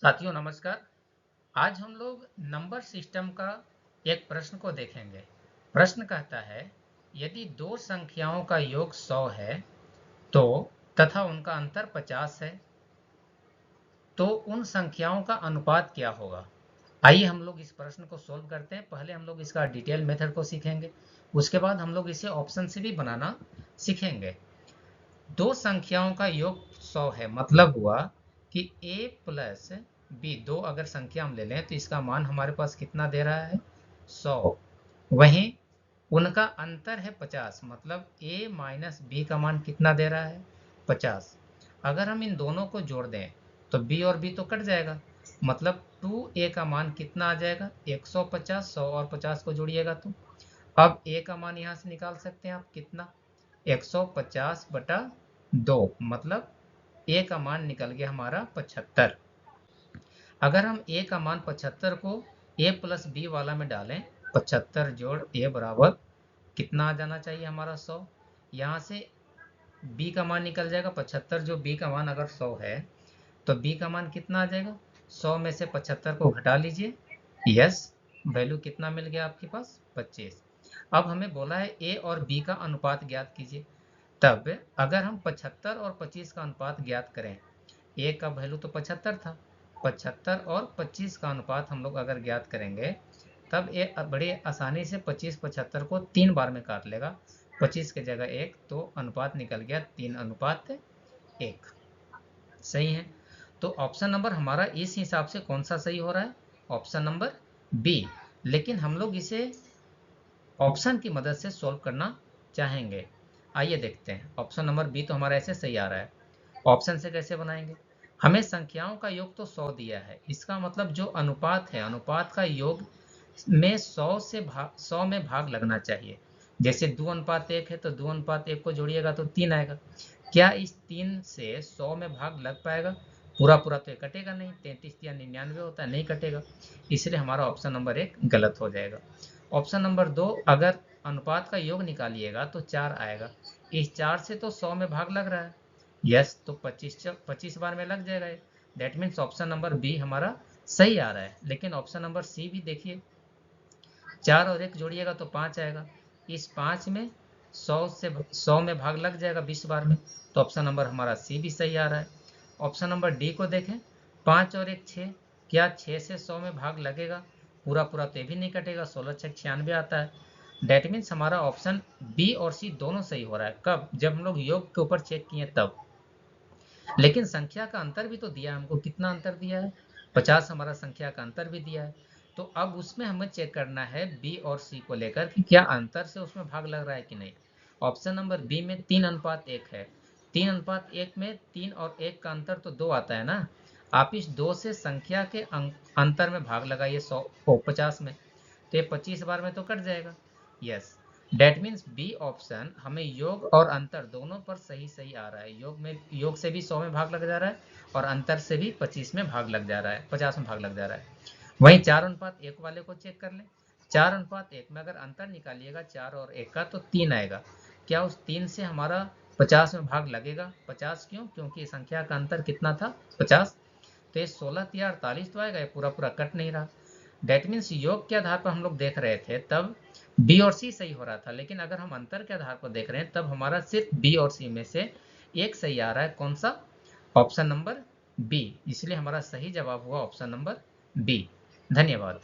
साथियों नमस्कार। आज हम लोग नंबर सिस्टम का एक प्रश्न को देखेंगे। प्रश्न कहता है यदि दो संख्याओं का योग 100 है तो तथा उनका अंतर 50 है तो उन संख्याओं का अनुपात क्या होगा। आइए हम लोग इस प्रश्न को सोल्व करते हैं। पहले हम लोग इसका डिटेल मेथड को सीखेंगे, उसके बाद हम लोग इसे ऑप्शन से भी बनाना सीखेंगे। दो संख्याओं का योग 100 है, मतलब हुआ कि a प्लस बी, दो अगर संख्या हम ले लें तो इसका मान हमारे पास कितना दे रहा है 100। वहीं उनका अंतर है 50, मतलब a माइनस बी का मान कितना दे रहा है 50। अगर हम इन दोनों को जोड़ दें तो b और b तो कट जाएगा, मतलब 2a का मान कितना आ जाएगा 150। 100 और 50 को जोड़िएगा तो अब a का मान यहाँ से निकाल सकते हैं आप, कितना 150 बटा 2, मतलब a का मान निकल गया हमारा 75। अगर हम a का मान 75 को a प्लस बी वाला में डालें, 75 जोड़ a बराबर कितना आ जाना चाहिए हमारा 100। यहाँ से b का मान निकल जाएगा 75, जो b का मान अगर 100 है तो b का मान कितना आ जाएगा 100 में से 75 को घटा लीजिए। यस, वैल्यू कितना मिल गया आपके पास 25। अब हमें बोला है a और b का अनुपात ज्ञात कीजिए। तब अगर हम 75 और 25 का अनुपात ज्ञात करें, a का वैल्यू तो 75 था, 75 और 25 का अनुपात हम लोग अगर ज्ञात करेंगे तब ये बड़े आसानी से 25 75 को 3 बार में काट लेगा, 25 की जगह 1, तो अनुपात निकल गया 3:1। सही है। तो ऑप्शन नंबर हमारा इस हिसाब से कौन सा सही हो रहा है, ऑप्शन नंबर बी। लेकिन हम लोग इसे ऑप्शन की मदद से सॉल्व करना चाहेंगे। आइए देखते हैं। ऑप्शन नंबर बी तो हमारा ऐसे सही आ रहा है। ऑप्शन से कैसे बनाएंगे, हमें संख्याओं का योग तो 100 दिया है, इसका मतलब जो अनुपात है, अनुपात का योग में 100 में भाग लगना चाहिए। जैसे 2:1 है तो 2:1 को जोड़िएगा तो 3 आएगा। क्या इस 3 से 100 में भाग लग पाएगा, पूरा पूरा तो ये कटेगा नहीं, 33 या 99 होता है, नहीं कटेगा, इसलिए हमारा ऑप्शन नंबर 1 गलत हो जाएगा। ऑप्शन नंबर 2, अगर अनुपात का योग निकालिएगा तो 4 आएगा, इस 4 से तो 100 में भाग लग रहा है। यस, तो 25 बार में लग जाएगा। That means option number B हमारा सही आ रहा है। लेकिन ऑप्शन नंबर सी भी देखिए, 4 और 1 जोड़िएगा तो 5 आएगा, इस 5 में 100 में भाग लग जाएगा 20 बार में, तो ऑप्शन नंबर हमारा सी भी सही आ रहा है। ऑप्शन नंबर डी को देखें, 5 और 1 6, क्या 6 से 100 में भाग लगेगा, पूरा पूरा तो ये भी नहीं कटेगा, 16 6 96 आता है। डेट मीन्स हमारा ऑप्शन बी और सी दोनों सही हो रहा है। कब, जब हम लोग योग के ऊपर चेक किए तब। लेकिन संख्या का अंतर भी तो दिया है हमको, कितना अंतर दिया है 50, हमारा संख्या का अंतर भी दिया है। तो अब उसमें हमें चेक करना है बी और सी को लेकर कि क्या अंतर से उसमें भाग लग रहा है कि नहीं। ऑप्शन नंबर बी में 3:1 है, 3:1 में 3 और 1 का अंतर तो 2 आता है ना। आप इस 2 से संख्या के अंतर में भाग लगाइए 50 में, तो ये 25 बार में तो कट जाएगा। Yes, that means B option हमें योग और अंतर दोनों पर सही सही आ रहा है। योग से भी 100 में भाग लग जा रहा है और अंतर से भी 25 में भाग लग जा रहा है, 50 में भाग लग जा रहा है। वहीं 4:1 वाले को चेक कर लें, 4:1 में अगर अंतर निकालिएगा 4 और 1 का तो 3 आएगा। क्या उस 3 से हमारा 50 में भाग लगेगा, 50 क्यों, क्योंकि संख्या का अंतर कितना था 50। तो ये 16 या 48 तो आएगा, ये पूरा पूरा कट नहीं रहा। डेट मीन्स योग के आधार पर हम लोग देख रहे थे तब बी और सी सही हो रहा था, लेकिन अगर हम अंतर के आधार पर देख रहे हैं तब हमारा सिर्फ बी और सी में से एक सही आ रहा है। कौन सा, ऑप्शन नंबर बी। इसलिए हमारा सही जवाब हुआ ऑप्शन नंबर बी। धन्यवाद।